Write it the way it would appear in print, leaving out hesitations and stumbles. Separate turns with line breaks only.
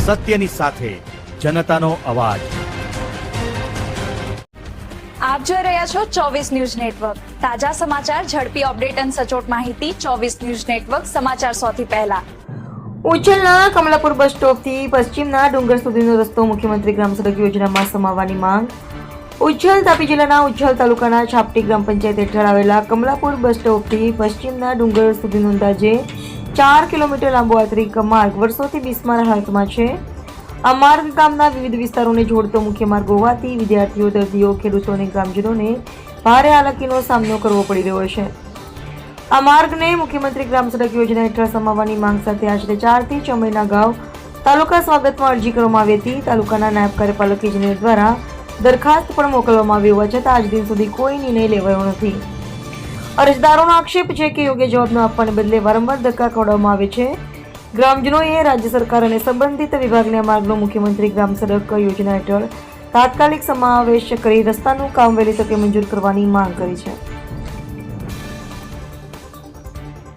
સત્યની સાથે જનતાનો અવાજ।
આપ જોઈ રહ્યા છો 24 ન્યૂઝ નેટવર્ક। તાજા સમાચાર, ઝડપી અપડેટ અને સચોટ માહિતી 24 ન્યૂઝ નેટવર્ક સમાચાર સૌથી પહેલા।
ઉચ્છલના કમલાપુર બસ સ્ટોપથી પશ્ચિમના ડુંગર સુધીનો રસ્તો મુખ્યમંત્રી ગ્રામ સડક યોજનામાં સમાવવાની માંગ। ઉચ્છલ તાપી જિલ્લાના ઉચ્છલ તાલુકાના છાપટી ગ્રામ પંચાયત હેઠળ આવેલા કમલાપુર બસ સ્ટોપથી પશ્ચિમના ડુંગર સુધીનો અંદાજે 4 કિલોમીટર લાંબો આંતરિક માર્ગ વર્ષોથી બિસ્માર હાલતમાં છે। આ માર્ગ ગામના વિવિધ વિસ્તારોને જોડતો મુખ્ય માર્ગ હોવાથી વિદ્યાર્થીઓ, દર્દીઓ, ખેડૂતો અને ગ્રામજનોને ભારે હાલાકીનો સામનો કરવો પડી રહ્યો છે। આ માર્ગને મુખ્યમંત્રી ગ્રામ સડક યોજના હેઠળ સમાવવાની માંગ સાથે આશરે 4 થી 6 મહિના અગાઉ તાલુકા સ્વાગતમાં અરજી કરવામાં આવી હતી। તાલુકાના નાયબ કાર્યપાલક ઇજનેર દ્વારા દરખાસ્ત પણ મોકલવામાં આવી હોવા છતાં આજ દિન સુધી કોઈ નિર્ણય લેવાયો નથી। અરજદારોનો આક્ષેપ છે કે યોગ્ય જવાબ ન આપવાને બદલે વારંવાર ધક્કા ખવડાવવામાં આવે છે। ગ્રામજનોએ રાજ્ય સરકાર અને સંબંધિત વિભાગને આ માર્ગનો મુખ્યમંત્રી ગ્રામ સડક યોજના હેઠળ તાત્કાલિક સમાવેશ કરી રસ્તાનું કામ વહેલી તકે મંજૂર કરવાની માંગ કરી છે।